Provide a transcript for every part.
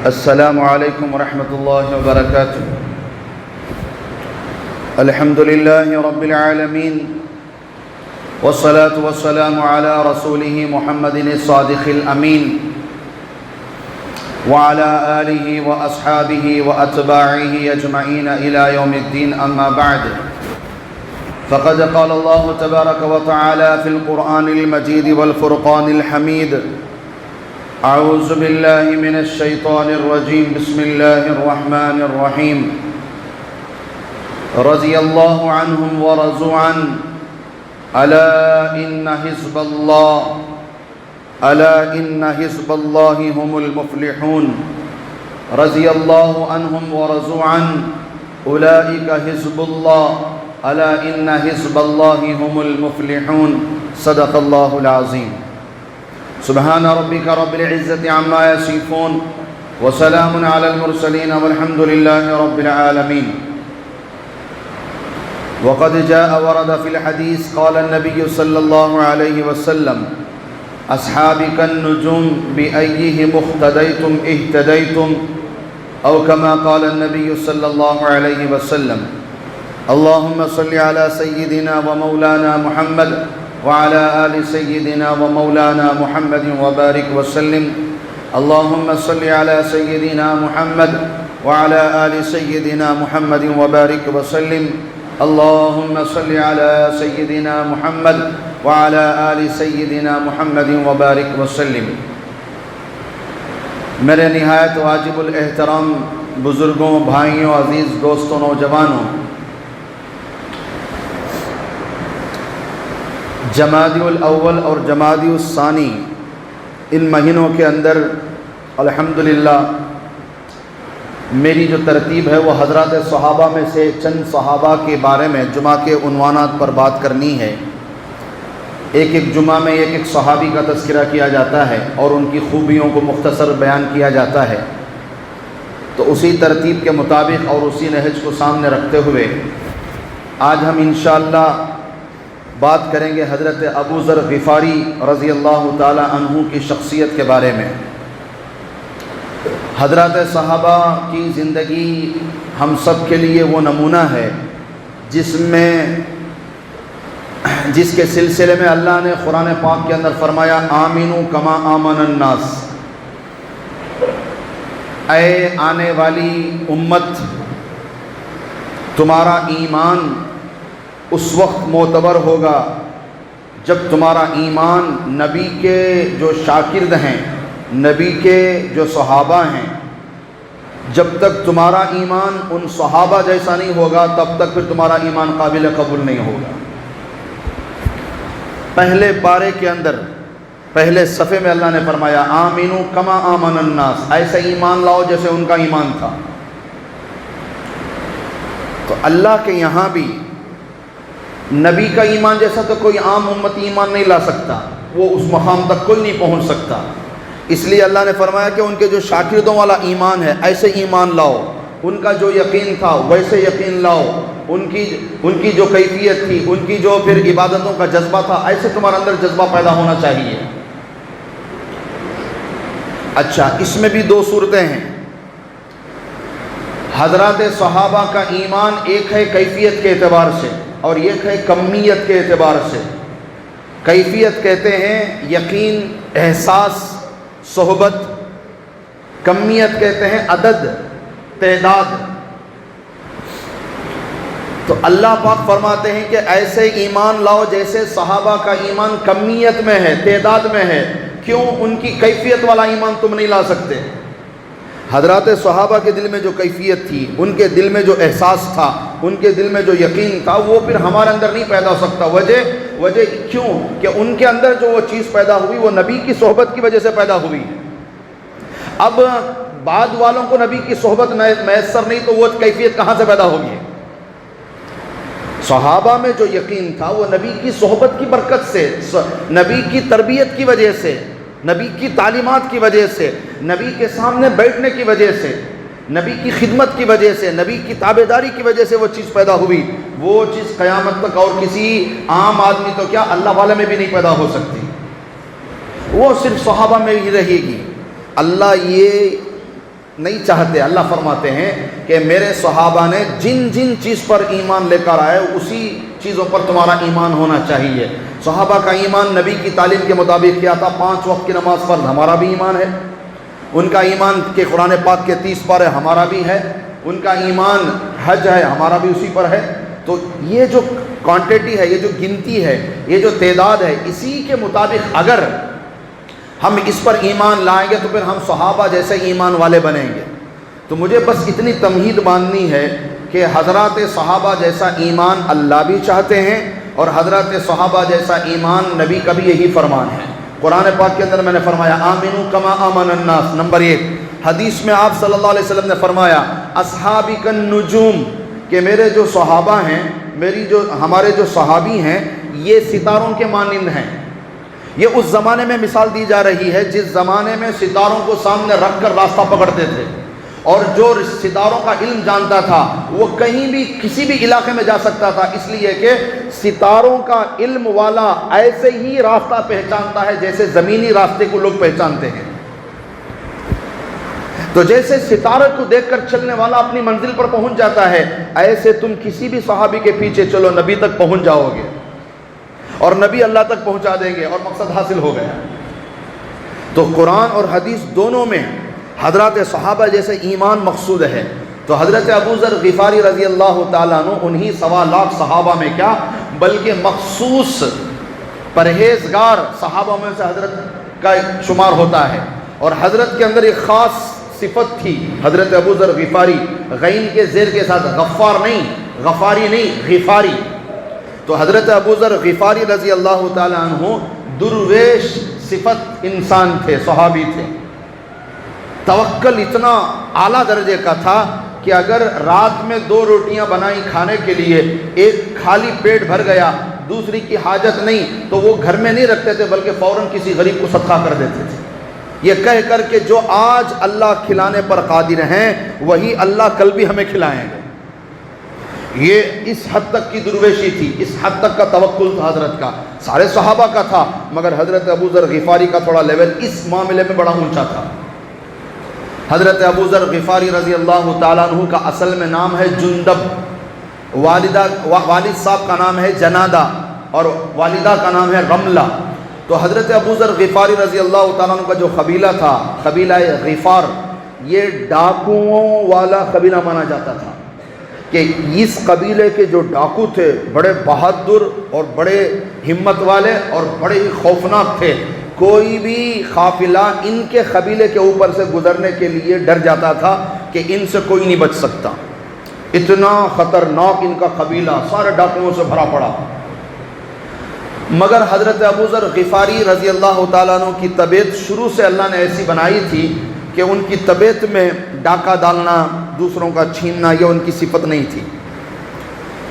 السلام علیکم ورحمۃ اللہ وبرکاتہ۔ الحمد للہ رب العالمین والصلاة والسلام علی رسولہ محمد الصادق الامین وعلی آلہ واصحابہ واتباعہ اجمعین الی یوم الدین، اما بعد فقد قال اللہ تبارک وتعالی فی القرآن المجید والفرقان الحمید: اعوذ باللہ من الشیطان الرجیم، بسم اللہ الرحمن الرحیم۔ رضی اللہ عنہم ورضوا عنہ، الا ان حزب اللہ هم المفلحون۔ رضی اللہ عنہم ورضوا عنہ، اولئک حزب اللہ، الا ان حزب اللہ هم المفلحون۔ صدق اللہ العظیم۔ سبحان ربک رب العزت عما یصفون وسلام علی المرسلین والحمد للہ رب العالمین۔ وقد جاء ورد في الحديث قال النبي صلى الله عليه وسلم: أصحابي كالنجوم بأيهم اقتديتم اهتديتم، أو كما قال النبي صلى الله عليه وسلم۔ اللهم صل على سيدنا ومولانا محمد وعلى آل سيدنا ومولانا محمد وبارك وسلم۔ اللهم صل على سيدنا محمد وعلى آل سيدنا محمد وبارك وسلم۔ اللهم صل على سيدنا محمد وعلى آل سيدنا محمد وبارك وسلم۔ میرے نہایت واجب الاحترام بزرگوں، بھائیوں، عزیز دوستوں، نوجوانوں، جمادی الاول اور جمادی الثانی، ان مہینوں کے اندر الحمدللہ میری جو ترتیب ہے وہ حضرات صحابہ میں سے چند صحابہ کے بارے میں جمعہ کے عنوانات پر بات کرنی ہے۔ ایک ایک جمعہ میں ایک ایک صحابی کا تذکرہ کیا جاتا ہے اور ان کی خوبیوں کو مختصر بیان کیا جاتا ہے، تو اسی ترتیب کے مطابق اور اسی نہج کو سامنے رکھتے ہوئے آج ہم انشاءاللہ بات کریں گے حضرت ابو ذر غفاری رضی اللہ تعالی عنہ کی شخصیت کے بارے میں۔ حضرات صحابہ کی زندگی ہم سب کے لیے وہ نمونہ ہے جس کے سلسلے میں اللہ نے قرآن پاک کے اندر فرمایا: آمنوا کما آمن الناس۔ اے آنے والی امت، تمہارا ایمان اس وقت معتبر ہوگا جب تمہارا ایمان نبی کے جو شاگرد ہیں، نبی کے جو صحابہ ہیں، جب تک تمہارا ایمان ان صحابہ جیسا نہیں ہوگا تب تک پھر تمہارا ایمان قابل قبول نہیں ہوگا۔ پہلے پارے کے اندر پہلے صفحے میں اللہ نے فرمایا: آمنوا کما آمن الناس، ایسے ایمان لاؤ جیسے ان کا ایمان تھا۔ تو اللہ کے یہاں بھی نبی کا ایمان جیسا تو کوئی عام امتی ایمان نہیں لا سکتا، وہ اس مقام تک کوئی نہیں پہنچ سکتا۔ اس لیے اللہ نے فرمایا کہ ان کے جو شاگردوں والا ایمان ہے ایسے ایمان لاؤ، ان کا جو یقین تھا ویسے یقین لاؤ، ان کی جو کیفیت تھی، ان کی جو پھر عبادتوں کا جذبہ تھا، ایسے تمہارے اندر جذبہ پیدا ہونا چاہیے۔ اچھا، اس میں بھی دو صورتیں ہیں۔ حضرات صحابہ کا ایمان ایک ہے کیفیت کے اعتبار سے اور ایک ہے کمیت کے اعتبار سے۔ کیفیت کہتے ہیں یقین، احساس، صحبت۔ کمیت کہتے ہیں عدد، تعداد۔ تو اللہ پاک فرماتے ہیں کہ ایسے ایمان لاؤ جیسے صحابہ کا ایمان کمیت میں ہے، تعداد میں ہے۔ کیوں؟ ان کی کیفیت والا ایمان تم نہیں لا سکتے۔ حضرات صحابہ کے دل میں جو کیفیت تھی، ان کے دل میں جو احساس تھا، ان کے دل میں جو یقین تھا، وہ پھر ہمارے اندر نہیں پیدا ہو سکتا۔ وجہ کیوں؟ کہ ان کے اندر جو وہ چیز پیدا ہوئی وہ نبی کی صحبت کی وجہ سے پیدا ہوئی۔ اب بعد والوں کو نبی کی صحبت میسر نہیں تو وہ کیفیت کہاں سے پیدا ہوگی؟ صحابہ میں جو یقین تھا وہ نبی کی صحبت کی برکت سے، نبی کی تربیت کی وجہ سے، نبی کی تعلیمات کی وجہ سے، نبی کے سامنے بیٹھنے کی وجہ سے، نبی کی خدمت کی وجہ سے، نبی کی تابعداری کی وجہ سے وہ چیز پیدا ہوئی۔ وہ چیز قیامت تک اور کسی عام آدمی تو کیا اللہ والے میں بھی نہیں پیدا ہو سکتی، وہ صرف صحابہ میں ہی رہے گی۔ اللہ یہ نہیں چاہتے. اللہ فرماتے ہیں کہ میرے صحابہ نے جن جن چیز پر ایمان لے کر آئے اسی چیزوں پر تمہارا ایمان ہونا چاہیے. صحابہ کا ایمان نبی کی تعلیم کے مطابق کیا تھا؟ 5 وقت کی نماز فرض، ہمارا بھی ایمان ہے. ان کا ایمان کہ قرآن پاک کے 30 پارے ہمارا بھی ہے. ان کا ایمان حج ہے، ہمارا بھی اسی پر ہے. تو یہ جو کوانٹٹی ہے، یہ جو گنتی ہے، یہ جو تعداد ہے، اسی کے مطابق اگر ہم اس پر ایمان لائیں گے تو پھر ہم صحابہ جیسے ایمان والے بنیں گے. تو مجھے بس اتنی تمہید باندھنی ہے کہ حضرات صحابہ جیسا ایمان اللہ بھی چاہتے ہیں اور حضرات صحابہ جیسا ایمان نبی کا بھی یہی فرمان ہے. قرآن پاک کے اندر میں نے فرمایا آمنو کما آمن الناس. نمبر 1 حدیث میں آپ صلی اللہ علیہ وسلم نے فرمایا اصحابی کالنجوم، کہ میرے جو صحابہ ہیں، ہمارے جو صحابی ہیں یہ ستاروں کے مانند ہیں. یہ اس زمانے میں مثال دی جا رہی ہے جس زمانے میں ستاروں کو سامنے رکھ کر راستہ پکڑتے تھے، اور جو ستاروں کا علم جانتا تھا وہ کہیں بھی کسی بھی علاقے میں جا سکتا تھا، اس لیے کہ ستاروں کا علم والا ایسے ہی راستہ پہچانتا ہے جیسے زمینی راستے کو لوگ پہچانتے ہیں. تو جیسے ستارے کو دیکھ کر چلنے والا اپنی منزل پر پہنچ جاتا ہے، ایسے تم کسی بھی صحابی کے پیچھے چلو، نبی تک پہنچ جاؤ گے اور نبی اللہ تک پہنچا دیں گے اور مقصد حاصل ہو گیا. تو قرآن اور حدیث دونوں میں حضرات صحابہ جیسے ایمان مقصود ہے. تو حضرت ابو ذر غفاری رضی اللہ تعالیٰ عنہ انہی 1.25 لاکھ صحابہ میں کیا بلکہ مخصوص پرہیزگار صحابہ میں سے حضرت کا شمار ہوتا ہے. اور حضرت کے اندر ایک خاص صفت تھی. حضرت ابو ذر غفاری غین کے زیر کے ساتھ غفار نہیں، غفاری نہیں، غفاری. تو حضرت ابو ذر غفاری رضی اللہ تعالیٰ عنہ درویش صفت انسان تھے، صحابی تھے. توکل اتنا اعلیٰ درجے کا تھا کہ اگر رات میں 2 روٹیاں بنائیں کھانے کے لیے، ایک خالی پیٹ بھر گیا، دوسری کی حاجت نہیں، تو وہ گھر میں نہیں رکھتے تھے بلکہ فوراً کسی غریب کو صدقہ کر دیتے تھے، یہ کہہ کر کہ جو آج اللہ کھلانے پر قادر ہیں وہی اللہ کل بھی ہمیں کھلائیں گے. یہ اس حد تک کی درویشی تھی، اس حد تک کا توکل تھا حضرت کا. سارے صحابہ کا تھا مگر حضرت ابو ذر غفاری کا تھوڑا لیول اس معاملے میں بڑا اونچا تھا. حضرت ابو ذر غفاری رضی اللہ تعالیٰ عنہ کا اصل میں نام ہے جندب، والد صاحب کا نام ہے جنادہ اور والدہ کا نام ہے رملہ. تو حضرت ابو ذر غفاری رضی اللہ تعالیٰ عنہ کا جو قبیلہ تھا، قبیلہ غفار، یہ ڈاکوؤں والا قبیلہ مانا جاتا تھا. کہ اس قبیلے کے جو ڈاکو تھے بڑے بہادر اور بڑے ہمت والے اور بڑے ہی خوفناک تھے. کوئی بھی قافلہ ان کے قبیلے کے اوپر سے گزرنے کے لیے ڈر جاتا تھا کہ ان سے کوئی نہیں بچ سکتا. اتنا خطرناک ان کا قبیلہ سارے ڈاکوؤں سے بھرا پڑا. مگر حضرت ابو ذر غفاری رضی اللہ تعالیٰ عنہ کی طبیعت شروع سے اللہ نے ایسی بنائی تھی کہ ان کی طبیعت میں ڈاکہ ڈالنا، دوسروں کا چھیننا، یہ ان کی صفت نہیں تھی.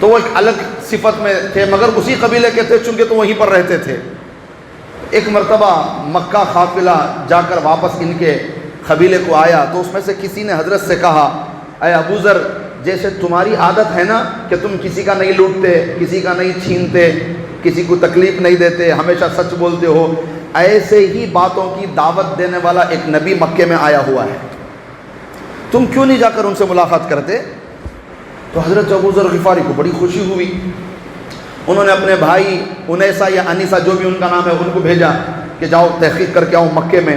تو وہ ایک الگ صفت میں تھے مگر اسی قبیلے کے تھے چونکہ تو وہیں پر رہتے تھے. ایک مرتبہ مکہ قافلہ جا کر واپس ان کے قبیلے کو آیا تو اس میں سے کسی نے حضرت سے کہا اے ابو ذر، جیسے تمہاری عادت ہے نا کہ تم کسی کا نہیں لوٹتے، کسی کا نہیں چھینتے، کسی کو تکلیف نہیں دیتے، ہمیشہ سچ بولتے ہو، ایسے ہی باتوں کی دعوت دینے والا ایک نبی مکے میں آیا ہوا ہے، تم کیوں نہیں جا کر ان سے ملاقات کرتے؟ تو حضرت ابو ذر غفاری کو بڑی خوشی ہوئی. انہوں نے اپنے بھائی انیسا یا انیسا جو بھی ان کا نام ہے ان کو بھیجا کہ جاؤ تحقیق کر کے آؤ مکے میں.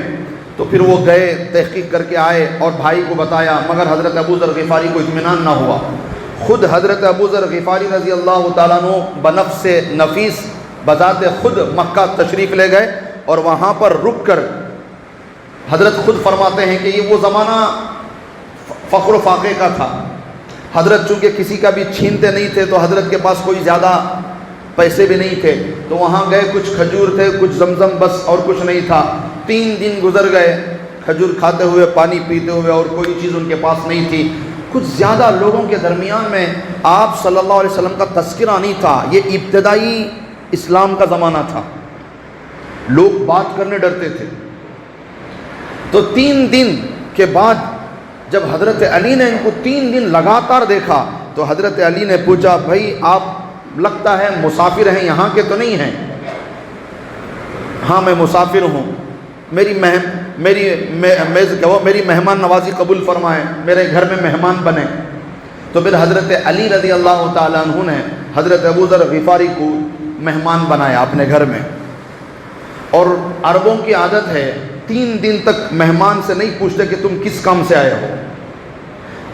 تو پھر وہ گئے، تحقیق کر کے آئے اور بھائی کو بتایا مگر حضرت ابو ذر غفاری کو اطمینان نہ ہوا. خود حضرت ابو ذر غفاری رضی اللہ تعالیٰ عنہ بنفس نفیس بذات خود مکہ تشریف لے گئے اور وہاں پر رک کر حضرت خود فرماتے ہیں کہ یہ وہ زمانہ فخر و فاقے کا تھا. حضرت چونکہ کسی کا بھی چھینتے نہیں تھے تو حضرت کے پاس کوئی زیادہ پیسے بھی نہیں تھے، تو وہاں گئے، کچھ کھجور تھے، کچھ زمزم، بس اور کچھ نہیں تھا. 3 دن گزر گئے کھجور کھاتے ہوئے، پانی پیتے ہوئے، اور کوئی چیز ان کے پاس نہیں تھی. کچھ زیادہ لوگوں کے درمیان میں آپ صلی اللہ علیہ وسلم کا تذکرہ نہیں تھا. یہ ابتدائی اسلام کا زمانہ تھا، لوگ بات کرنے ڈرتے تھے. تو 3 دن کے بعد جب حضرت علی نے ان کو 3 دن لگاتار دیکھا تو حضرت علی نے پوچھا بھائی آپ لگتا ہے مسافر ہیں، یہاں کے تو نہیں ہیں؟ ہاں میں مسافر ہوں. میری مہمان نوازی قبول فرمائیں، میرے گھر میں مہمان بنیں۔ تو پھر حضرت علی رضی اللہ تعالیٰ عنہ نے حضرت ابو ذر غفاری کو مہمان بنایا اپنے گھر میں۔ اور عربوں کی عادت ہے 3 دن تک مہمان سے نہیں پوچھتے کہ تم کس کام سے آئے ہو۔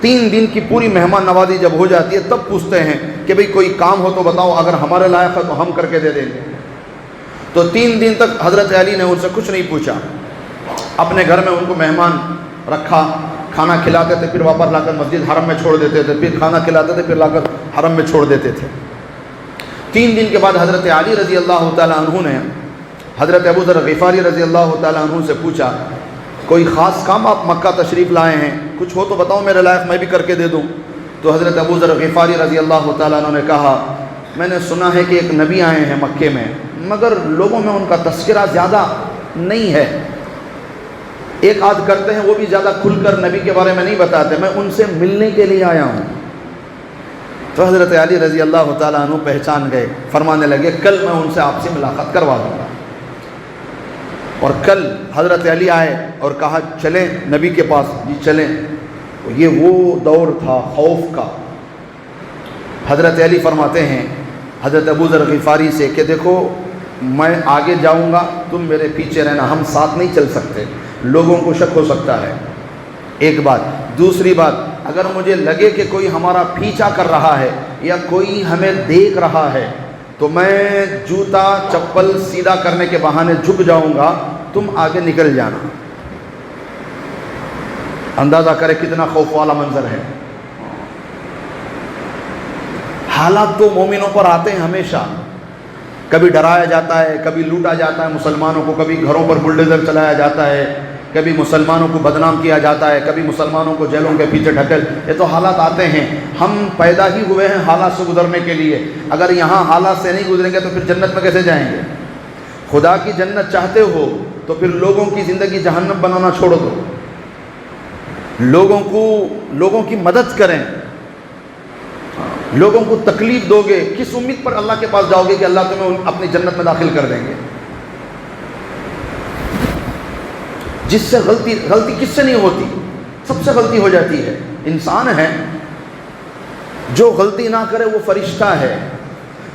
3 دن کی پوری مہمان نوازی جب ہو جاتی ہے تب پوچھتے ہیں کہ بھئی کوئی کام ہو تو بتاؤ، اگر ہمارے لائق ہے تو ہم کر کے دے دیں گے۔ تو 3 دن تک حضرت علی نے ان سے کچھ نہیں پوچھا، اپنے گھر میں ان کو مہمان رکھا، کھانا کھلاتے تھے، پھر واپس لا کر مسجد حرم میں چھوڑ دیتے تھے، پھر کھانا کھلاتے تھے، پھر لا کر حرم میں چھوڑ دیتے تھے۔ 3 دن کے بعد حضرت علی رضی اللہ تعالیٰ عنہ نے حضرت ابو ذر غفاری رضی اللہ تعالیٰ عنہ سے پوچھا، کوئی خاص کام آپ مکہ تشریف لائے ہیں، کچھ ہو تو بتاؤ میرے لائق میں بھی کر کے دے دوں۔ تو حضرت ابو ذر غفاری رضی اللہ تعالیٰ عنہ نے کہا، میں نے سنا ہے کہ ایک نبی آئے ہیں مکے میں، مگر لوگوں میں ان کا تذکرہ زیادہ نہیں ہے، ایک آدھ کرتے ہیں وہ بھی زیادہ کھل کر نبی کے بارے میں نہیں بتاتے، میں ان سے ملنے کے لیے آیا ہوں۔ تو حضرت علی رضی اللہ تعالیٰ عنہ پہچان گئے، فرمانے لگے کل میں ان سے آپ سے ملاقات کروا دوں گا۔ اور کل حضرت علی آئے اور کہا چلیں نبی کے پاس، جی چلیں۔ یہ وہ دور تھا خوف کا۔ حضرت علی فرماتے ہیں حضرت ابو ذر غفاری سے کہ دیکھو میں آگے جاؤں گا، تم میرے پیچھے رہنا، ہم ساتھ نہیں چل سکتے، لوگوں کو شک ہو سکتا ہے، ایک بات۔ دوسری بات، اگر مجھے لگے کہ کوئی ہمارا پیچھا کر رہا ہے یا کوئی ہمیں دیکھ رہا ہے تو میں جوتا چپل سیدھا کرنے کے بہانے جھک جاؤں گا، تم آگے نکل جانا۔ اندازہ کرے کتنا خوف والا منظر ہے۔ حالات تو مومنوں پر آتے ہیں ہمیشہ، کبھی ڈرایا جاتا ہے، کبھی لوٹا جاتا ہے مسلمانوں کو، کبھی گھروں پر بلڈوزر چلایا جاتا ہے، کبھی مسلمانوں کو بدنام کیا جاتا ہے، کبھی مسلمانوں کو جیلوں کے پیچھے ڈھکل، یہ تو حالات آتے ہیں۔ ہم پیدا ہی ہوئے ہیں حالات سے گزرنے کے لیے، اگر یہاں حالات سے نہیں گزریں گے تو پھر جنت میں کیسے جائیں گے؟ خدا کی جنت چاہتے ہو تو پھر لوگوں کی زندگی جہنم بنانا چھوڑ دو، لوگوں کی مدد کریں، لوگوں کو تکلیف دو گے، کس امید پر اللہ کے پاس جاؤ گے کہ اللہ تمہیں اپنی جنت میں داخل کر دیں گے؟ جس سے غلطی کس سے نہیں ہوتی؟ سب سے غلطی ہو جاتی ہے۔ انسان ہے، جو غلطی نہ کرے وہ فرشتہ ہے،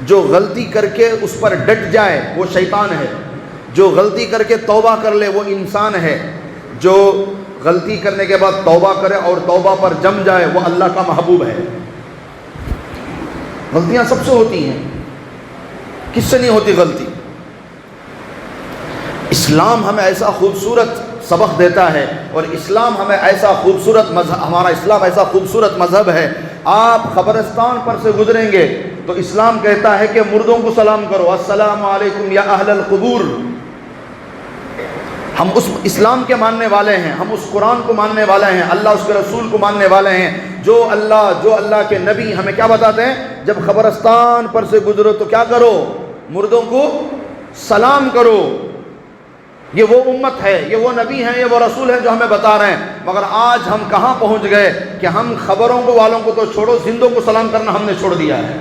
جو غلطی کر کے اس پر ڈٹ جائے وہ شیطان ہے، جو غلطی کر کے توبہ کر لے وہ انسان ہے، جو غلطی کرنے کے بعد توبہ کرے اور توبہ پر جم جائے وہ اللہ کا محبوب ہے۔ غلطیاں سب سے ہوتی ہیں، کس سے نہیں ہوتی غلطی؟ اسلام ہمیں ایسا خوبصورت سبق دیتا ہے، اور اسلام ہمیں ایسا خوبصورت مذہب، ہمارا اسلام ایسا خوبصورت مذہب ہے۔ آپ قبرستان پر سے گزریں گے تو اسلام کہتا ہے کہ مردوں کو سلام کرو، السلام علیکم یا اہل القبور۔ ہم اس اسلام کے ماننے والے ہیں، ہم اس قرآن کو ماننے والے ہیں، اللہ اس کے رسول کو ماننے والے ہیں، جو اللہ کے نبی ہمیں کیا بتاتے ہیں؟ جب قبرستان پر سے گزرو تو کیا کرو؟ مردوں کو سلام کرو۔ یہ وہ امت ہے، یہ وہ نبی ہیں، یہ وہ رسول ہیں جو ہمیں بتا رہے ہیں۔ مگر آج ہم کہاں پہنچ گئے کہ ہم خبروں کو والوں کو تو چھوڑو، زندوں کو سلام کرنا ہم نے چھوڑ دیا ہے،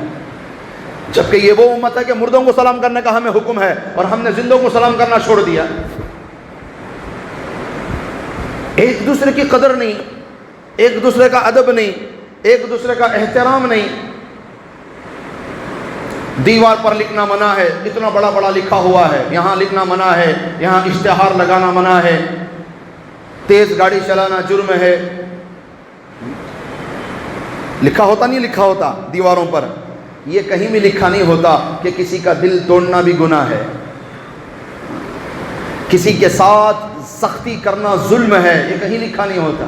جبکہ یہ وہ امت ہے کہ مردوں کو سلام کرنے کا ہمیں حکم ہے اور ہم نے زندوں کو سلام کرنا چھوڑ دیا۔ ایک دوسرے کی قدر نہیں، ایک دوسرے کا ادب نہیں، ایک دوسرے کا احترام نہیں۔ دیوار پر لکھنا منع ہے، اتنا بڑا بڑا لکھا ہوا ہے، یہاں لکھنا منع ہے، یہاں اشتہار لگانا منع ہے، تیز گاڑی چلانا جرم ہے۔ لکھا ہوتا نہیں لکھا ہوتا دیواروں پر، یہ کہیں بھی لکھا نہیں ہوتا کہ کسی کا دل توڑنا بھی گناہ ہے، کسی کے ساتھ سختی کرنا ظلم ہے، یہ کہیں لکھا نہیں ہوتا،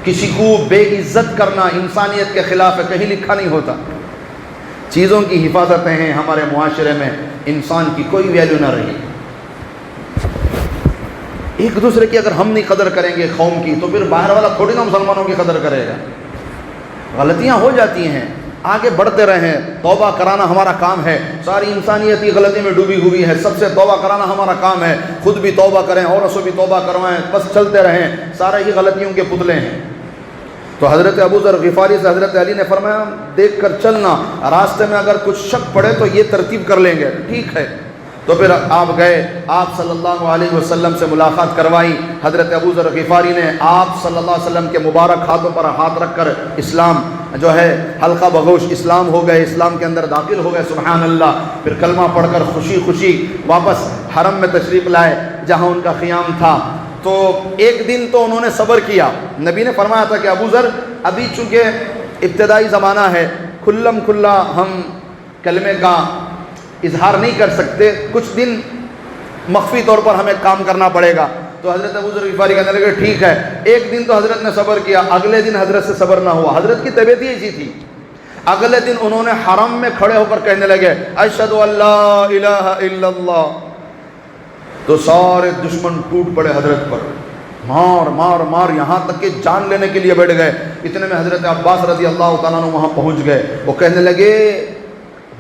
کسی کو بے عزت کرنا انسانیت کے خلاف ہے، کہیں لکھا نہیں ہوتا۔ چیزوں کی حفاظتیں ہیں ہمارے معاشرے میں، انسان کی کوئی ویلیو نہ رہی۔ ایک دوسرے کی اگر ہم نہیں قدر کریں گے قوم کی تو پھر باہر والا تھوڑی نا مسلمانوں کی قدر کرے گا۔ غلطیاں ہو جاتی ہیں، آگے بڑھتے رہیں، توبہ کرانا ہمارا کام ہے۔ ساری انسانیت کی غلطی میں ڈوبی ہوئی ہے، سب سے توبہ کرانا ہمارا کام ہے۔ خود بھی توبہ کریں، اوروں سے بھی توبہ کروائیں، بس چلتے رہیں، سارے ہی غلطیوں کے پتلے ہیں۔ تو حضرت ابو ذر غفاری سے حضرت علی نے فرمایا دیکھ کر چلنا، راستے میں اگر کچھ شک پڑے تو یہ ترتیب کر لیں گے، ٹھیک ہے۔ تو پھر آپ گئے، آپ صلی اللہ علیہ وسلم سے ملاقات کروائی۔ حضرت ابو ذر غفاری نے آپ صلی اللہ علیہ وسلم کے مبارک ہاتھوں پر ہاتھ رکھ کر اسلام جو ہے حلقہ بگوش اسلام ہو گئے، اسلام کے اندر داخل ہو گئے، سبحان اللہ۔ پھر کلمہ پڑھ کر خوشی خوشی واپس حرم میں تشریف لائے جہاں ان کا قیام تھا۔ تو ایک دن تو انہوں نے صبر کیا۔ نبی نے فرمایا تھا کہ ابو ذر ابھی چونکہ ابتدائی زمانہ ہے، کھلم کھلا ہم کلمے کا اظہار نہیں کر سکتے، کچھ دن مخفی طور پر ہمیں کام کرنا پڑے گا۔ تو حضرت ابو ذر غفاری کہنے لگے ٹھیک ہے۔ ایک دن تو حضرت نے صبر کیا، اگلے دن حضرت سے صبر نہ ہوا۔ حضرت کی طبیعت ہی ایسی تھی، اگلے دن انہوں نے حرم میں کھڑے ہو کر کہنے لگے اشہد ان لا الہ الا اللہ۔ تو سارے دشمن ٹوٹ پڑے حضرت پر، مار مار مار، یہاں تک کہ جان لینے کے لیے بیٹھ گئے۔ اتنے میں حضرت عباس رضی اللہ تعالیٰ عنہ وہاں پہنچ گئے۔ وہ کہنے لگے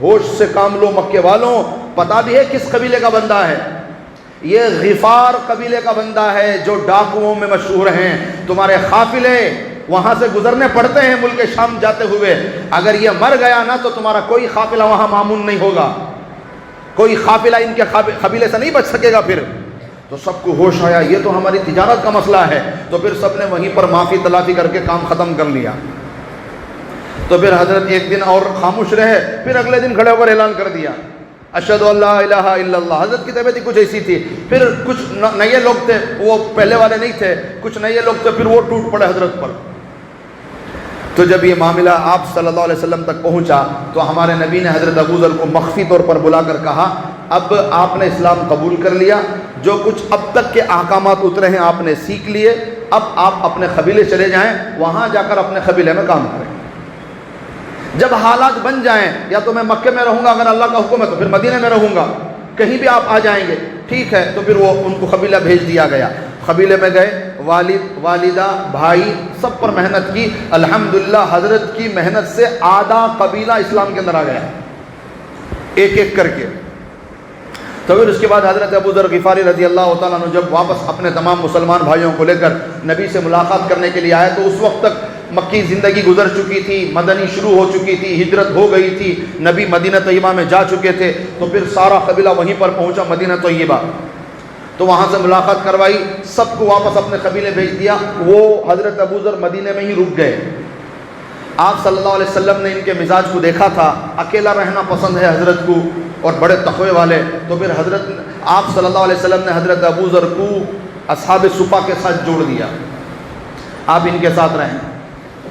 ہوش سے کام لو مکے والوں، پتہ بھی ہے کس قبیلے کا بندہ ہے؟ یہ غفار قبیلے کا بندہ ہے جو ڈاکوؤں میں مشہور ہیں، تمہارے قافلے وہاں سے گزرنے پڑتے ہیں ملک شام جاتے ہوئے، اگر یہ مر گیا نا تو تمہارا کوئی قافلہ وہاں معمون نہیں ہوگا، کوئی قافلہ ان کے قبیلے سے نہیں بچ سکے گا۔ پھر تو سب کو ہوش آیا یہ تو ہماری تجارت کا مسئلہ ہے، تو پھر سب نے وہیں پر معافی تلافی کر کے کام ختم کر لیا۔ تو پھر حضرت ایک دن اور خاموش رہے، پھر اگلے دن کھڑے ہو کر اعلان کر دیا اشہد ان لا الہ الا اللہ۔ حضرت کی طبیعت ہی کچھ ایسی تھی، پھر کچھ نئے لوگ تھے، وہ پہلے والے نہیں تھے، کچھ نئے لوگ تھے، پھر وہ ٹوٹ پڑے حضرت پر۔ تو جب یہ معاملہ آپ صلی اللہ علیہ وسلم تک پہنچا تو ہمارے نبی نے حضرت ابو ذر کو مخفی طور پر بلا کر کہا اب آپ نے اسلام قبول کر لیا، جو کچھ اب تک کے احکامات اترے ہیں آپ نے سیکھ لیے، اب آپ اپنے قبیلے چلے جائیں، وہاں جا کر اپنے قبیلے میں کام کریں۔ جب حالات بن جائیں، یا تو میں مکے میں رہوں گا اگر اللہ کا حکم ہے، تو پھر مدینہ میں رہوں گا، کہیں بھی آپ آ جائیں گے، ٹھیک ہے۔ تو پھر وہ ان کو قبیلہ بھیج دیا گیا، قبیلے میں گئے، والد والدہ بھائی سب پر محنت کی، الحمدللہ حضرت کی محنت سے آدھا قبیلہ اسلام کے اندر آ گیا، ایک ایک کر کے۔ تو پھر اس کے بعد حضرت ابو ذر غفاری رضی اللہ تعالیٰ عنہ جب واپس اپنے تمام مسلمان بھائیوں کو لے کر نبی سے ملاقات کرنے کے لیے آئے، تو اس وقت تک مکی زندگی گزر چکی تھی، مدنی شروع ہو چکی تھی، ہجرت ہو گئی تھی، نبی مدینہ طیبہ میں جا چکے تھے۔ تو پھر سارا قبیلہ وہیں پر پہنچا مدینہ طیبہ، تو وہاں سے ملاقات کروائی، سب کو واپس اپنے قبیلے بھیج دیا۔ وہ حضرت ابو ذر مدینے میں ہی رک گئے۔ آپ صلی اللہ علیہ وسلم نے ان کے مزاج کو دیکھا تھا، اکیلا رہنا پسند ہے حضرت کو، اور بڑے تقوی والے۔ تو پھر آپ صلی اللہ علیہ وسلم نے حضرت ابو ذر کو اصحاب صفا کے ساتھ جوڑ دیا، آپ ان کے ساتھ رہیں،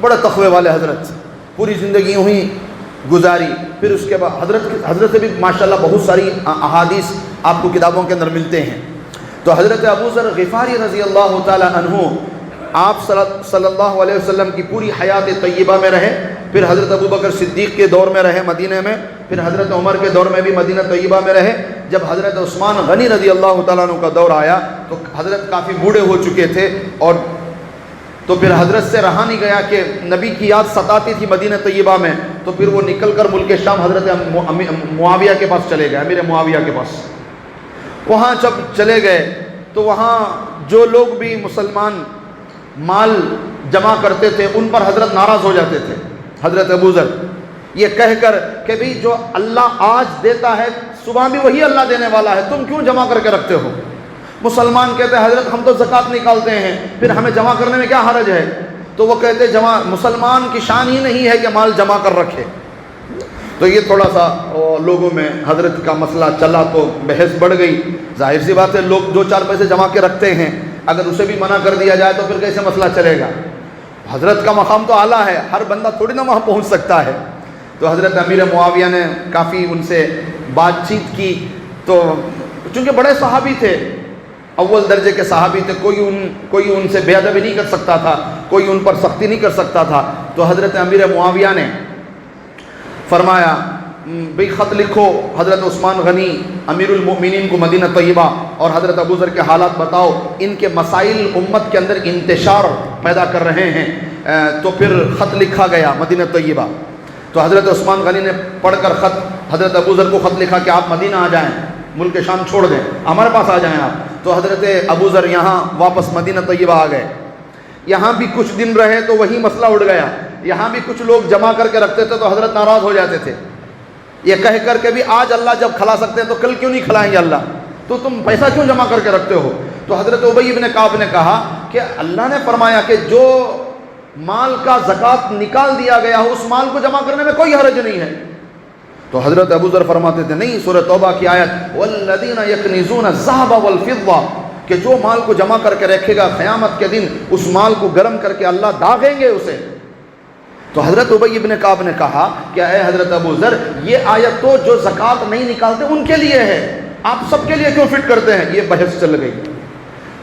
بڑے تقوی والے حضرت، پوری زندگی یوں ہی گزاری۔ پھر اس کے بعد حضرت سے بھی ماشاءاللہ بہت ساری احادیث آپ کو کتابوں کے اندر ملتے ہیں۔ تو حضرت ابو ذر غفاری رضی اللہ تعالی عنہ آپ صلی اللہ علیہ وسلم کی پوری حیات طیبہ میں رہے، پھر حضرت ابو بکر صدیق کے دور میں رہے مدینہ میں، پھر حضرت عمر کے دور میں بھی مدینہ طیبہ میں رہے۔ جب حضرت عثمان غنی رضی اللہ تعالیٰ عنہ کا دور آیا تو حضرت کافی بوڑھے ہو چکے تھے، اور تو پھر حضرت سے رہا نہیں گیا کہ نبی کی یاد ستاتی تھی مدینہ طیبہ میں، تو پھر وہ نکل کر ملک شام حضرت معاویہ کے پاس چلے گئے، امیر معاویہ کے پاس۔ وہاں جب چلے گئے تو وہاں جو لوگ بھی مسلمان مال جمع کرتے تھے ان پر حضرت ناراض ہو جاتے تھے، حضرت ابو ذر یہ کہہ کر کہ بھئی جو اللہ آج دیتا ہے صبح بھی وہی اللہ دینے والا ہے، تم کیوں جمع کر کے رکھتے ہو؟ مسلمان کہتے ہیں حضرت ہم تو زکوٰۃ نکالتے ہیں، پھر ہمیں جمع کرنے میں کیا حرج ہے؟ تو وہ کہتے مسلمان کی شان ہی نہیں ہے کہ مال جمع کر رکھے۔ تو یہ تھوڑا سا لوگوں میں حضرت کا مسئلہ چلا تو بحث بڑھ گئی۔ ظاہر سی بات ہے لوگ دو چار پیسے جمع کے رکھتے ہیں، اگر اسے بھی منع کر دیا جائے تو پھر کیسے مسئلہ چلے گا؟ حضرت کا مقام تو اعلیٰ ہے، ہر بندہ تھوڑی نہ وہاں پہنچ سکتا ہے۔ تو حضرت امیر معاویہ نے کافی ان سے بات چیت کی، تو چونکہ بڑے صحابی تھے، اول درجے کے صحابی تھے، کوئی ان سے بے ادبی نہیں کر سکتا تھا، کوئی ان پر سختی نہیں کر سکتا تھا۔ تو حضرت امیر معاویہ نے فرمایا بھئی خط لکھو حضرت عثمان غنی امیر المؤمنین کو مدینہ طیبہ، اور حضرت ابو ذر کے حالات بتاؤ، ان کے مسائل امت کے اندر انتشار پیدا کر رہے ہیں۔ تو پھر خط لکھا گیا مدینہ طیبہ۔ تو حضرت عثمان غنی نے پڑھ کر خط حضرت ابو ذر کو خط لکھا کہ آپ مدینہ آ جائیں، ملک شام چھوڑ دیں، ہمارے پاس آ جائیں آپ۔ تو حضرت ابو ذر یہاں واپس مدینہ طیبہ آ گئے۔ یہاں بھی کچھ دن رہے تو وہی مسئلہ اٹھ گیا، یہاں بھی کچھ لوگ جمع کر کے رکھتے تھے تو حضرت ناراض ہو جاتے تھے۔ یہ کہہ کر کے بھی آج اللہ جب کھلا سکتے ہیں تو کل کیوں نہیں کھلائیں گے اللہ؟ تو تم پیسہ کیوں جمع کر کے رکھتے ہو؟ تو حضرت ابی بن کعب نے کہا کہ اللہ نے فرمایا کہ جو مال کا زکوٰۃ نکال دیا گیا ہو اس مال کو جمع کرنے میں کوئی حرج نہیں ہے۔ تو حضرت ابو ذر فرماتے تھے نہیں، سورہ توبہ کی آیت والذین یکنزون الذهب والفضہ، کہ جو مال کو جمع کر کے رکھے گا قیامت کے دن اس مال کو گرم کر کے اللہ داغیں گے اسے۔ تو حضرت ابی بن کعب نے کہا کہ اے حضرت ابو ذر، یہ آیت تو جو زکوٰۃ نہیں نکالتے ان کے لیے ہے، آپ سب کے لیے کیوں فٹ کرتے ہیں؟ یہ بحث چل گئی۔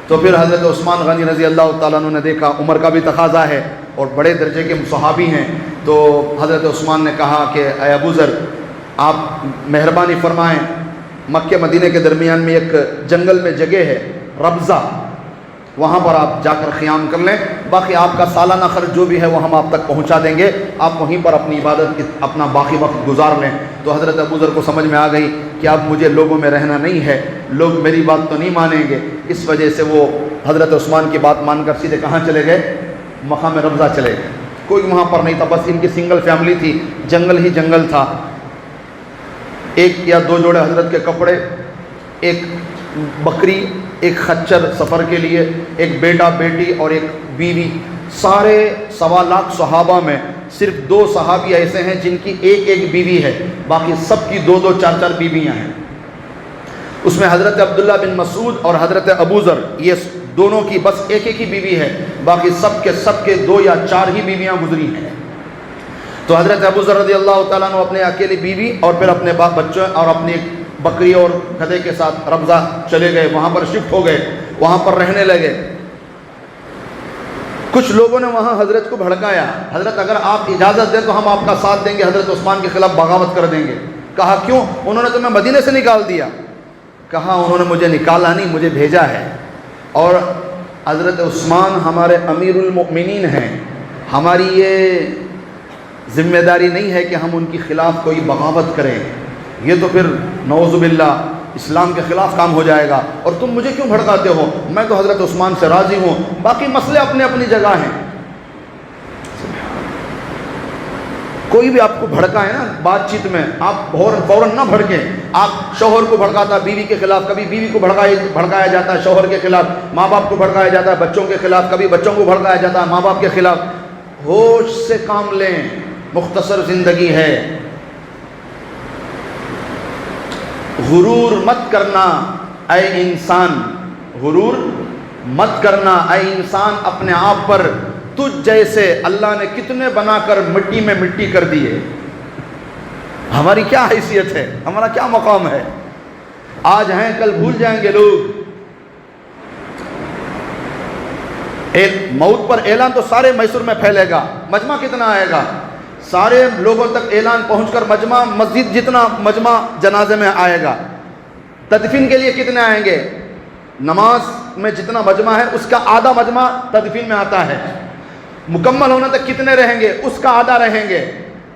تو پھر حضرت عثمان غنی رضی اللہ تعالیٰ عنہ نے دیکھا عمر کا بھی تقاضا ہے اور بڑے درجے کے صحابی ہیں، تو حضرت عثمان نے کہا کہ اے ابو ذر آپ مہربانی فرمائیں، مکہ مدینے کے درمیان میں ایک جنگل میں جگہ ہے ربضہ، وہاں پر آپ جا کر قیام کر لیں، باقی آپ کا سالانہ خرچ جو بھی ہے وہ ہم آپ تک پہنچا دیں گے، آپ وہیں پر اپنی عبادت کی اپنا باقی وقت گزار لیں۔ تو حضرت ابو ذر کو سمجھ میں آ گئی کہ اب مجھے لوگوں میں رہنا نہیں ہے، لوگ میری بات تو نہیں مانیں گے، اس وجہ سے وہ حضرت عثمان کی بات مان کر سیدھے کہاں چلے گئے؟ مقام ربضہ چلے گئے۔ کوئی وہاں پر نہیں تھا، بس ان کی سنگل فیملی تھی، جنگل ہی جنگل تھا، ایک یا دو جوڑے حضرت کے کپڑے، ایک بکری، ایک خچر سفر کے لیے، ایک بیٹا بیٹی اور ایک بیوی۔ سارے 1.25 لاکھ صحابہ میں صرف 2 صحابی ایسے ہیں جن کی ایک ایک بیوی ہے، باقی سب کی 2 4 4 بیویاں ہیں۔ اس میں حضرت عبداللہ بن مسعود اور حضرت ابو ذر یہ دونوں کی بس ایک ایک ہی بیوی ہے، باقی سب کے 2 یا 4 ہی بیویاں گزری ہیں۔ تو حضرت ابو ذر رضی اللہ تعالیٰ عنہ اپنے اکیلی بیوی اور پھر اپنے بچوں اور اپنی بکری اور گدھے کے ساتھ ربضہ چلے گئے، وہاں پر شفٹ ہو گئے، وہاں پر رہنے لگے۔ کچھ لوگوں نے وہاں حضرت کو بھڑکایا، حضرت اگر آپ اجازت دیں تو ہم آپ کا ساتھ دیں گے، حضرت عثمان کے خلاف بغاوت کر دیں گے۔ کہا کیوں؟ انہوں نے تمہیں مدینے سے نکال دیا۔ کہا انہوں نے مجھے نکالا نہیں، مجھے بھیجا ہے، اور حضرت عثمان ہمارے امیر المؤمنین ہیں، ہماری یہ ذمہ داری نہیں ہے کہ ہم ان کے خلاف کوئی بغاوت کریں، یہ تو پھر نعوذ باللہ اسلام کے خلاف کام ہو جائے گا، اور تم مجھے کیوں بھڑکاتے ہو؟ میں تو حضرت عثمان سے راضی ہوں، باقی مسئلے اپنے اپنی جگہ ہیں۔ کوئی بھی آپ کو بھڑکائے نا بات چیت میں، آپ فوراً نہ بھڑکیں۔ آپ شوہر کو بھڑکاتا بیوی کے خلاف، کبھی بیوی کو بھڑکایا جاتا ہے شوہر کے خلاف، ماں باپ کو بھڑکایا جاتا ہے بچوں کے خلاف، کبھی بچوں کو بھڑکایا جاتا ہے ماں باپ کے خلاف۔ ہوش سے کام لیں، مختصر زندگی ہے۔ غرور مت کرنا اے انسان، غرور مت کرنا اے انسان، اپنے آپ پر تجھ جیسے اللہ نے کتنے بنا کر مٹی میں مٹی کر دیے۔ ہماری کیا حیثیت ہے، ہمارا کیا مقام ہے؟ آج ہیں کل بھول جائیں گے لوگ۔ موت پر اعلان تو سارے میسور میں پھیلے گا، مجمع کتنا آئے گا؟ سارے لوگوں تک اعلان پہنچ کر مجمع، مسجد جتنا مجمع جنازے میں آئے گا۔ تدفین کے لیے کتنے آئیں گے؟ نماز میں جتنا مجمع ہے اس کا آدھا مجمع تدفین میں آتا ہے۔ مکمل ہونے تک کتنے رہیں گے؟ اس کا آدھا رہیں گے،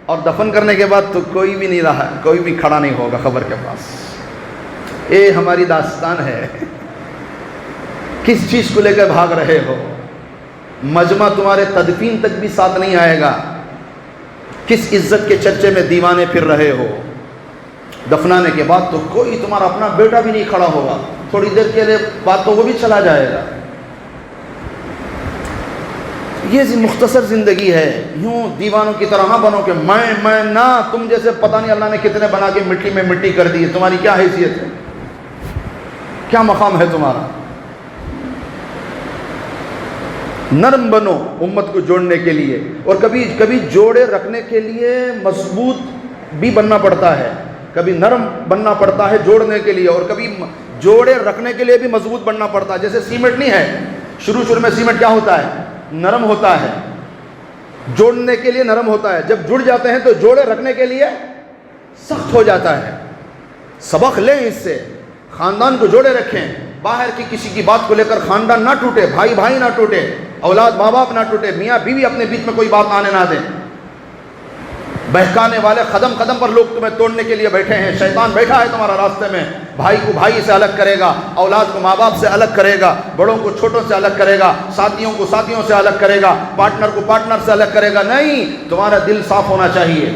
اور دفن کرنے کے بعد تو کوئی بھی نہیں رہا، کوئی بھی کھڑا نہیں ہوگا قبر کے پاس۔ یہ ہماری داستان ہے۔ کس چیز کو لے کر بھاگ رہے ہو؟ مجمع تمہارے تدفین تک بھی ساتھ نہیں آئے گا۔ کس عزت کے چرچے میں دیوانے پھر رہے ہو؟ دفنانے کے بعد تو کوئی تمہارا اپنا بیٹا بھی نہیں کھڑا ہوگا، تھوڑی دیر کے لیے بعد تو وہ بھی چلا جائے گا۔ یہ مختصر زندگی ہے، یوں دیوانوں کی طرح نہ بنو کہ میں نہ، تم جیسے پتہ نہیں اللہ نے کتنے بنا کے مٹی میں مٹی کر دی۔ تمہاری کیا حیثیت ہے، کیا مقام ہے تمہارا؟ نرم بنو امت کو جوڑنے کے لیے، اور کبھی کبھی جوڑے رکھنے کے لیے مضبوط بھی بننا پڑتا ہے، کبھی نرم بننا پڑتا ہے جوڑنے کے لیے، اور کبھی جوڑے رکھنے کے لیے بھی مضبوط بننا پڑتا ہے۔ جیسے سیمنٹ نہیں ہے، شروع میں سیمنٹ کیا ہوتا ہے؟ نرم ہوتا ہے، جوڑنے کے لیے نرم ہوتا ہے، جب جڑ جاتے ہیں تو جوڑے رکھنے کے لیے سخت ہو جاتا ہے۔ سبق لیں اس سے، خاندان کو جوڑے رکھیں، باہر کی کسی کی بات کو لے کر خاندان نہ ٹوٹے، بھائی بھائی نہ ٹوٹے، اولاد ماں باپ نہ ٹوٹے، میاں بیوی اپنے بیچ میں کوئی بات آنے نہ دیں۔ بہکانے والے قدم قدم پر لوگ تمہیں توڑنے کے لیے بیٹھے ہیں، شیطان بیٹھا ہے تمہارا راستے میں، بھائی کو بھائی سے الگ کرے گا، اولاد کو ماں باپ سے الگ کرے گا، بڑوں کو چھوٹوں سے الگ کرے گا، ساتھیوں کو ساتھیوں سے الگ کرے گا، پارٹنر کو پارٹنر سے الگ کرے گا۔ نہیں، تمہارا دل صاف ہونا چاہیے۔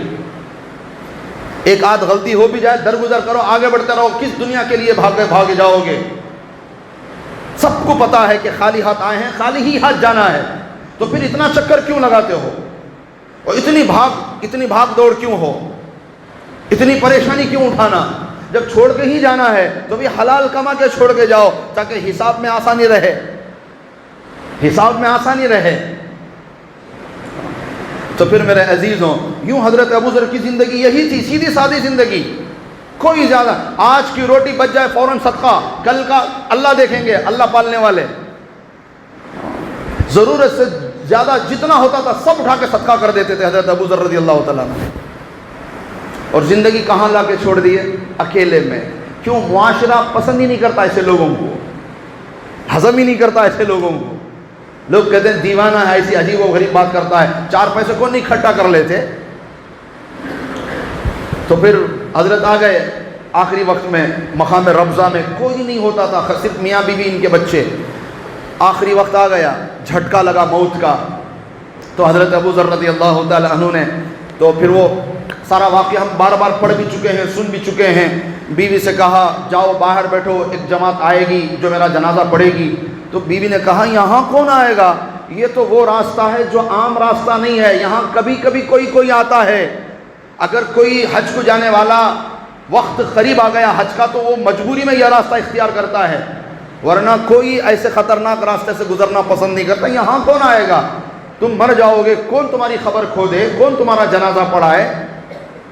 ایک آدھ غلطی ہو بھی جائے درگزر کرو، آگے بڑھتے رہو، کس دنیا کے لیے بھاگے جاؤ گے؟ سب کو پتا ہے کہ خالی ہاتھ آئے ہیں، خالی ہی ہاتھ جانا ہے، تو پھر اتنا چکر کیوں لگاتے ہو، اور اتنی بھاگ دوڑ کیوں ہو، اتنی پریشانی کیوں اٹھانا؟ جب چھوڑ کے ہی جانا ہے تو بھی حلال کما کے چھوڑ کے جاؤ، تاکہ حساب میں آسانی رہے۔ تو پھر میرے عزیزوں، یوں حضرت ابو ذر کی زندگی یہی تھی، سیدھی سادی زندگی، کوئی زیادہ آج کی روٹی بچ جائے فوراً صدقہ، کل کا اللہ دیکھیں گے، اللہ پالنے والے۔ ضرورت سے زیادہ جتنا ہوتا تھا سب اٹھا کے صدقہ کر دیتے تھے حضرت ابو ذر رضی اللہ تعالیٰ عنہ۔ اور زندگی کہاں لا کے چھوڑ دیے؟ اکیلے میں۔ کیوں؟ معاشرہ پسند ہی نہیں کرتا ایسے لوگوں کو، ہضم ہی نہیں کرتا ایسے لوگوں کو۔ لوگ کہتے ہیں دیوانہ ہے، ایسی عجیب و غریب بات کرتا ہے، 4 پیسے کو نہیں اکٹھا کر لیتے۔ تو پھر حضرت آ گئے آخری وقت میں مقام ربضہ میں، کوئی نہیں ہوتا تھا، صرف میاں بیوی ان کے بچے۔ آخری وقت آ گیا، جھٹکا لگا موت کا، تو حضرت ابو ذر رضی اللہ تعالی عنہ نے تو پھر وہ سارا واقعہ ہم بار بار پڑھ بھی چکے ہیں، سن بھی چکے ہیں۔ بیوی سے کہا جاؤ باہر بیٹھو، ایک جماعت آئے گی جو میرا جنازہ پڑھے گی۔ تو بیوی نے کہا یہاں کون آئے گا، یہ تو وہ راستہ ہے جو عام راستہ نہیں ہے، یہاں کبھی کبھی کوئی آتا ہے۔ اگر کوئی حج کو جانے والا وقت قریب آ گیا حج کا تو وہ مجبوری میں یہ راستہ اختیار کرتا ہے، ورنہ کوئی ایسے خطرناک راستے سے گزرنا پسند نہیں کرتا۔ یہاں کون آئے گا، تم مر جاؤ گے، کون تمہاری خبر کھو دے، کون تمہارا جنازہ پڑھائے؟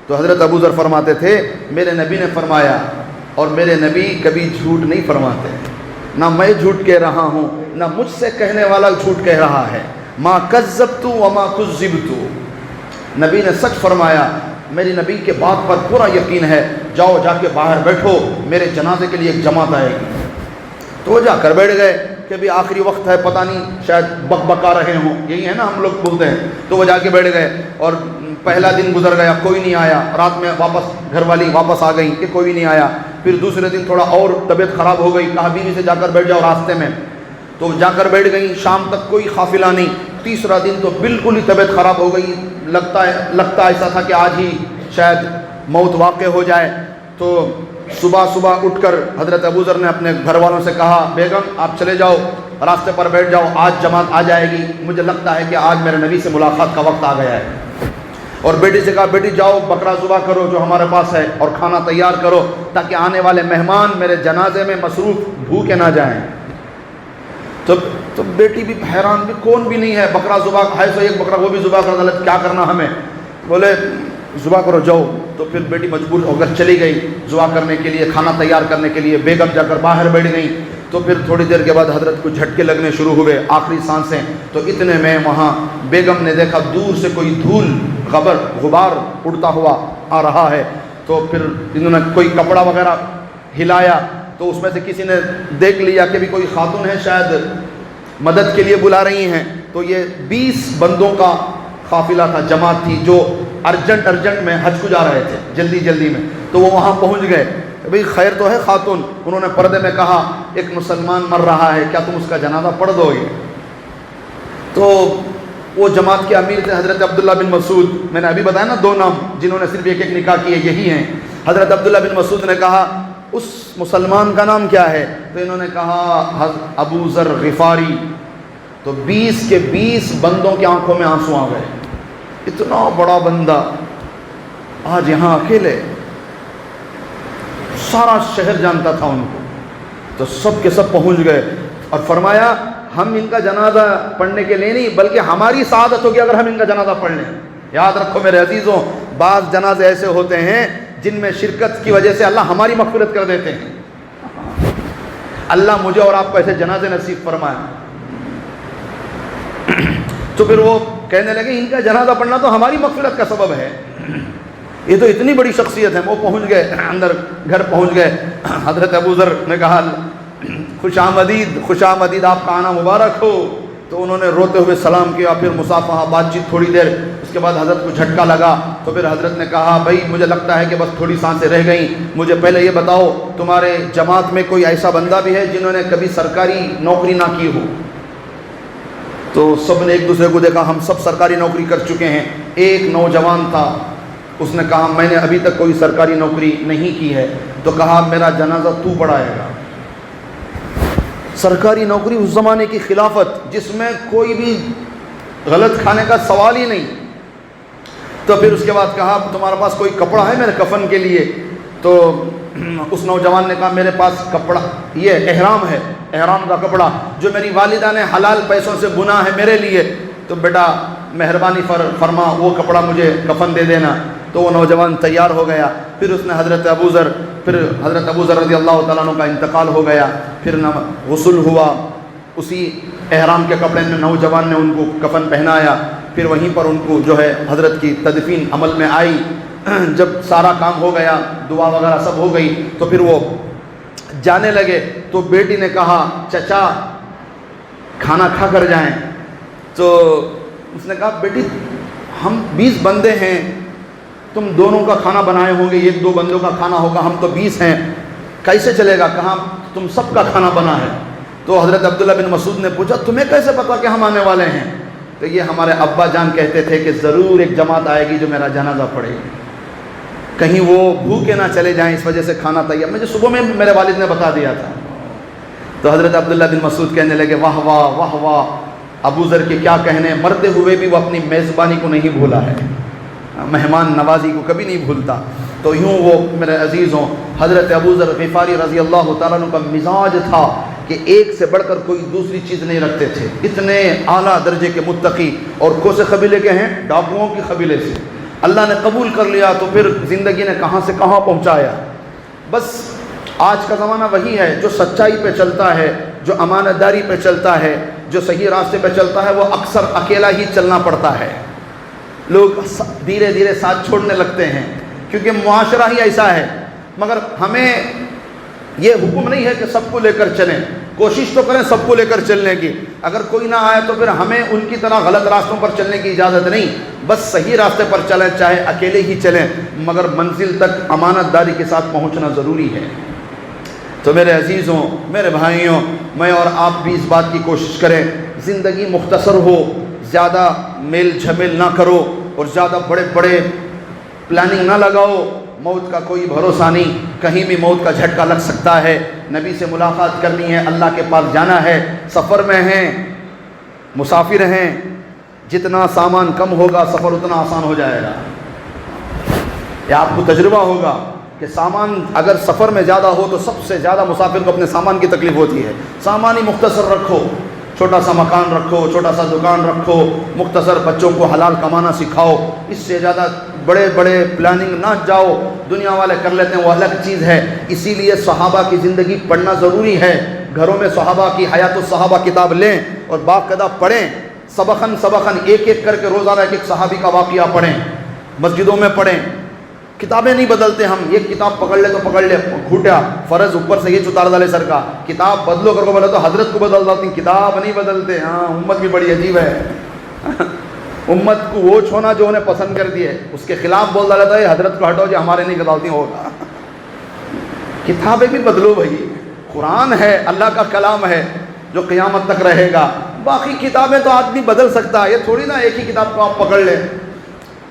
تو حضرت ابو ذر فرماتے تھے میرے نبی نے فرمایا، اور میرے نبی کبھی جھوٹ نہیں فرماتے، نہ میں جھوٹ کہہ رہا ہوں نہ مجھ سے کہنے والا جھوٹ کہہ رہا ہے۔ ما کذبت وما کذبت، نبی نے سچ فرمایا، میری نبی کے بات پر پورا یقین ہے۔ جاؤ جا کے باہر بیٹھو، میرے جنازے کے لیے ایک جماعت آئے گی۔ تو وہ جا کر بیٹھ گئے کہ بھی آخری وقت ہے، پتہ نہیں شاید بکبکا رہے ہوں، یہی ہے نا ہم لوگ بولتے ہیں۔ تو وہ جا کے بیٹھ گئے، اور پہلا دن گزر گیا، کوئی نہیں آیا۔ رات میں گھر والی واپس آ گئی کہ کوئی نہیں آیا۔ پھر دوسرے دن تھوڑا اور طبیعت خراب ہو گئی، کہا بیوی سے جا کر بیٹھ جاؤ راستے میں، تو جا کر بیٹھ گئی۔ شام تک کوئی قافلہ نہیں۔ تیسرا دن تو بالکل ہی طبیعت خراب ہو گئی، لگتا ایسا تھا کہ آج ہی شاید موت واقع ہو جائے۔ تو صبح اٹھ کر حضرت ابو ذر نے اپنے گھر والوں سے کہا بیگم آپ چلے جاؤ، راستے پر بیٹھ جاؤ، آج جماعت آ جائے گی، مجھے لگتا ہے کہ آج میرے نبی سے ملاقات کا وقت آ گیا ہے۔ اور بیٹی سے کہا بیٹی جاؤ بکرا ذبح کرو جو ہمارے پاس ہے، اور کھانا تیار کرو تاکہ آنے والے مہمان میرے جنازے میں مصروف بھوکے نہ جائیں۔ تو بیٹی بھی حیران، بھی کون بھی نہیں ہے، بکرا ذبح ہے، سو ایک بکرا وہ بھی ذبح کر ڈالا، کیا کرنا ہمیں؟ بولے ذبح کرو جاؤ۔ تو پھر بیٹی مجبور ہو کر چلی گئی ذبح کرنے کے لیے، کھانا تیار کرنے کے لیے۔ بیگم جا کر باہر بیٹھ گئی۔ تو پھر تھوڑی دیر کے بعد حضرت کو جھٹکے لگنے شروع ہوئے، آخری سانسیں۔ تو اتنے میں وہاں بیگم نے دیکھا دور سے کوئی دھول غبار اڑتا ہوا آ رہا ہے۔ تو پھر انہوں نے کوئی کپڑا وغیرہ ہلایا، تو اس میں سے کسی نے دیکھ لیا کہ بھی کوئی خاتون ہے، شاید مدد کے لیے بلا رہی ہیں۔ تو یہ 20 بندوں کا قافلہ تھا، جماعت تھی، جو ارجنٹ میں حج کو جا رہے تھے، جلدی میں۔ تو وہ وہاں پہنچ گئے، بھئی خیر تو ہے خاتون۔ انہوں نے پردے میں کہا ایک مسلمان مر رہا ہے، کیا تم اس کا جنازہ پڑھ دو گے؟ تو وہ جماعت کے امیر تھے حضرت عبداللہ بن مسعود، میں نے ابھی بتایا نا 2 نام جنہوں نے صرف ایک نکاح کیے، یہی ہیں۔ حضرت عبداللہ بن مسعود نے کہا اس مسلمان کا نام کیا ہے؟ تو انہوں نے کہا ابو ذر غفاری۔ تو 20 کے 20 بندوں کی آنکھوں میں آنسو آ گئے، اتنا بڑا بندہ آج یہاں اکیلے، سارا شہر جانتا تھا ان کو۔ تو سب کے سب پہنچ گئے اور فرمایا ہم ان کا جنازہ پڑھنے کے لیے نہیں، بلکہ ہماری سعادت ہوگی اگر ہم ان کا جنازہ پڑھ لیں۔ یاد رکھو میرے عزیزوں، بعض جنازے ایسے ہوتے ہیں جن میں شرکت کی وجہ سے اللہ ہماری مغفرت کر دیتے ہیں۔ اللہ مجھے اور آپ کو ایسے جنازے نصیب فرمائے۔ تو پھر وہ کہنے لگے ان کا جنازہ پڑھنا تو ہماری مغفرت کا سبب ہے، یہ تو اتنی بڑی شخصیت ہے۔ وہ پہنچ گئے اندر، گھر پہنچ گئے۔ حضرت ابو ذر نے کہا خوش آمدید، آپ کا آنا مبارک ہو۔ تو انہوں نے روتے ہوئے سلام کیا، پھر مصافحہ، بات چیت تھوڑی دیر۔ اس کے بعد حضرت کو جھٹکا لگا، تو پھر حضرت نے کہا بھائی مجھے لگتا ہے کہ بس تھوڑی سانسیں رہ گئیں، مجھے پہلے یہ بتاؤ تمہارے جماعت میں کوئی ایسا بندہ بھی ہے جنہوں نے کبھی سرکاری نوکری نہ کی ہو؟ تو سب نے ایک دوسرے کو دیکھا، ہم سب سرکاری نوکری کر چکے ہیں۔ ایک نوجوان تھا، اس نے کہا میں نے ابھی تک کوئی سرکاری نوکری نہیں کی ہے. تو کہا میرا جنازہ تو پڑھائے گا. سرکاری نوکری اس زمانے کی خلافت جس میں کوئی بھی غلط کھانے کا سوال ہی نہیں. تو پھر اس کے بعد کہا تمہارے پاس کوئی کپڑا ہے میرے کفن کے لیے؟ تو اس نوجوان نے کہا میرے پاس کپڑا یہ احرام ہے، احرام کا کپڑا جو میری والدہ نے حلال پیسوں سے بنا ہے میرے لیے. تو بیٹا مہربانی فرما وہ کپڑا مجھے کفن دے دینا. تو وہ نوجوان تیار ہو گیا. پھر اس نے حضرت ابو ذر رضی اللہ تعالیٰ عنہ کا انتقال ہو گیا. پھر غسل ہوا، اسی احرام کے کپڑے میں نوجوان نے ان کو کفن پہنایا. پھر وہیں پر ان کو جو ہے حضرت کی تدفین عمل میں آئی. جب سارا کام ہو گیا، دعا وغیرہ سب ہو گئی، تو پھر وہ جانے لگے. تو بیٹی نے کہا چچا کھانا کھا کر جائیں. تو اس نے کہا بیٹی ہم 20 بندے ہیں، تم دونوں کا کھانا بنائے ہوں گے، 1-2 بندوں کا کھانا ہوگا، ہم تو 20 ہیں، کیسے چلے گا؟ کہا تم سب کا کھانا بنا ہے. تو حضرت عبداللہ بن مسعود نے پوچھا تمہیں کیسے پتا کہ ہم آنے والے ہیں؟ تو یہ ہمارے ابا جان کہتے تھے کہ ضرور ایک جماعت آئے گی جو میرا جنازہ پڑھے گی، کہیں وہ بھوکے نہ چلے جائیں، اس وجہ سے کھانا تیار. مجھے صبح میں میرے والد نے بتا دیا تھا. تو حضرت عبداللہ بن مسعود کہنے لگے واہ واہ واہ واہ، ابو ذر کے کیا کہنے، مرتے ہوئے بھی وہ اپنی میزبانی کو نہیں بھولا ہے، مہمان نوازی کو کبھی نہیں بھولتا. تو یوں وہ میرے عزیزوں حضرت ابو ذر غفاری رضی اللہ تعالیٰ عنہ کا مزاج تھا کہ ایک سے بڑھ کر کوئی دوسری چیز نہیں رکھتے تھے. اتنے اعلیٰ درجے کے متقی، اور کون سے قبیلے کے ہیں؟ ڈاکوؤں کی قبیلے سے. اللہ نے قبول کر لیا تو پھر زندگی نے کہاں سے کہاں پہنچایا. بس آج کا زمانہ وہی ہے، جو سچائی پہ چلتا ہے، جو امانت داری پہ چلتا ہے، جو صحیح راستے پہ چلتا ہے، وہ اکثر اکیلا ہی چلنا پڑتا ہے. لوگ دھیرے دھیرے ساتھ چھوڑنے لگتے ہیں کیونکہ معاشرہ ہی ایسا ہے. مگر ہمیں یہ حکم نہیں ہے کہ سب کو لے کر چلیں، کوشش تو کریں سب کو لے کر چلنے کی. اگر کوئی نہ آئے تو پھر ہمیں ان کی طرح غلط راستوں پر چلنے کی اجازت نہیں. بس صحیح راستے پر چلیں، چاہے اکیلے ہی چلیں، مگر منزل تک امانت داری کے ساتھ پہنچنا ضروری ہے. تو میرے عزیزوں، میرے بھائیوں، میں اور آپ بھی اس بات کی کوشش کریں زندگی مختصر ہو، زیادہ میل جھمیل نہ کرو اور زیادہ بڑے بڑے پلاننگ نہ لگاؤ. موت کا کوئی بھروسہ نہیں، کہیں بھی موت کا جھٹکا لگ سکتا ہے. نبی سے ملاقات کرنی ہے، اللہ کے پاس جانا ہے، سفر میں ہیں، مسافر ہیں، جتنا سامان کم ہوگا سفر اتنا آسان ہو جائے گا. یہ آپ کو تجربہ ہوگا کہ سامان اگر سفر میں زیادہ ہو تو سب سے زیادہ مسافر کو اپنے سامان کی تکلیف ہوتی ہے. سامان ہی مختصر رکھو، چھوٹا سا مکان رکھو، چھوٹا سا دکان رکھو، مختصر بچوں کو حلال کمانا سکھاؤ. اس سے زیادہ بڑے بڑے پلاننگ نہ جاؤ. دنیا والے کر لیتے ہیں وہ الگ چیز ہے. اسی لیے صحابہ کی زندگی پڑھنا ضروری ہے. گھروں میں صحابہ کی حیات الصحابہ کتاب لیں اور باقاعدہ پڑھیں، سبقاً ایک ایک کر کے روزانہ ایک ایک صحابی کا واقعہ پڑھیں، مسجدوں میں پڑھیں. کتابیں نہیں بدلتے ہم، ایک کتاب پکڑ لے تو پکڑ لے، گھوٹیا فرض اوپر سے یہ چتار ڈالے سر کا، کتاب بدلو کر کو بولے تو حضرت کو بدل ڈالتی، کتاب نہیں بدلتے. ہاں امت بھی بڑی عجیب ہے. امت کو وہ چھونا جو انہیں پسند کر دیے، اس کے خلاف بول ڈالا ہے حضرت کو ہٹاؤ جی ہمارے نہیں بدلتی ہوگا. کتابیں بھی بدلو بھائی، قرآن ہے اللہ کا کلام ہے جو قیامت تک رہے گا. باقی کتابیں تو آدمی بدل سکتا ہے، یہ تھوڑی نا ایک ہی کتاب کو آپ پکڑ لیں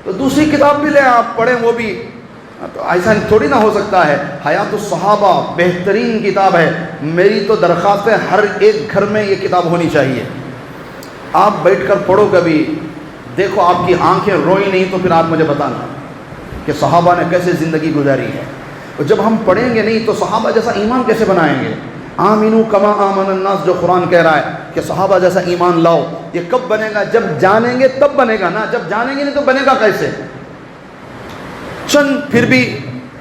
تو دوسری کتاب بھی لیں آپ پڑھیں، وہ بھی تو ایسا تھوڑی نہ ہو سکتا ہے. حیات الصحابہ بہترین کتاب ہے. میری تو درخواست ہے ہر ایک گھر میں یہ کتاب ہونی چاہیے. آپ بیٹھ کر پڑھو، کبھی دیکھو آپ کی آنکھیں روئی نہیں تو پھر آپ مجھے بتانا کہ صحابہ نے کیسے زندگی گزاری ہے. اور جب ہم پڑھیں گے نہیں تو صحابہ جیسا ایمان کیسے بنائیں گے؟ آمینو کما آمن الناس جو قرآن کہہ رہا ہے کہ صحابہ جیسا ایمان لاؤ. یہ کب بنے گا؟ جب جانیں گے تب بنے گا نا. جب جانیں گے نہیں تو بنے گا کیسے؟ چند پھر بھی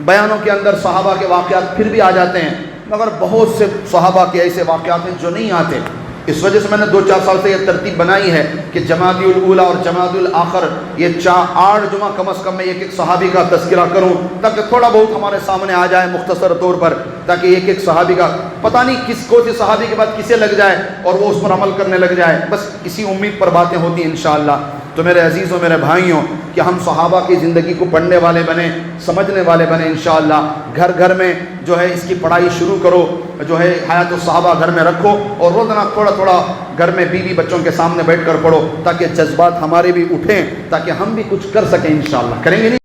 بیانوں کے اندر صحابہ کے واقعات پھر بھی آ جاتے ہیں، مگر بہت سے صحابہ کے ایسے واقعات ہیں جو نہیں آتے. اس وجہ سے میں نے 2-4 سال سے یہ ترتیب بنائی ہے کہ جمادی الاولیٰ اور جمادی الاخر یہ 8 جمعہ کم از کم میں ایک ایک صحابی کا تذکرہ کروں تاکہ تھوڑا بہت ہمارے سامنے آ جائے مختصر طور پر، تاکہ ایک ایک صحابی کا پتہ نہیں کس کو سی صحابی کے بعد کسے لگ جائے اور وہ اس پر عمل کرنے لگ جائے. بس اسی امید پر باتیں ہوتی ہیں انشاءاللہ. تو میرے عزیزوں، میرے بھائیوں، کہ ہم صحابہ کی زندگی کو پڑھنے والے بنیں، سمجھنے والے بنیں انشاءاللہ. گھر گھر میں جو ہے اس کی پڑھائی شروع کرو، جو ہے حیات الصحابہ گھر میں رکھو اور روزانہ تھوڑا تھوڑا گھر میں بیوی بچوں کے سامنے بیٹھ کر پڑھو تاکہ جذبات ہمارے بھی اٹھیں، تاکہ ہم بھی کچھ کر سکیں انشاءاللہ. کریں گے نہیں؟